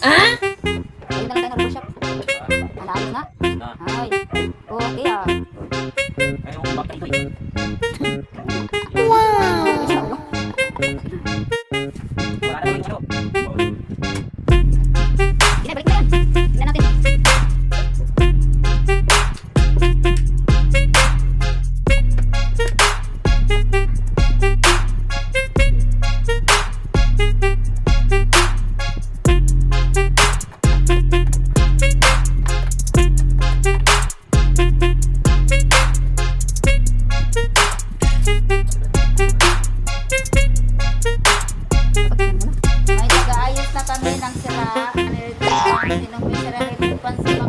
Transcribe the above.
Ayun na lang tayo nag-workshop. Ayos na. Ay. Okay ah. Wow! Sige, balik na yan. Tignan natin. May nag-aayos na kami ng sira. Sinong may sira rin pansin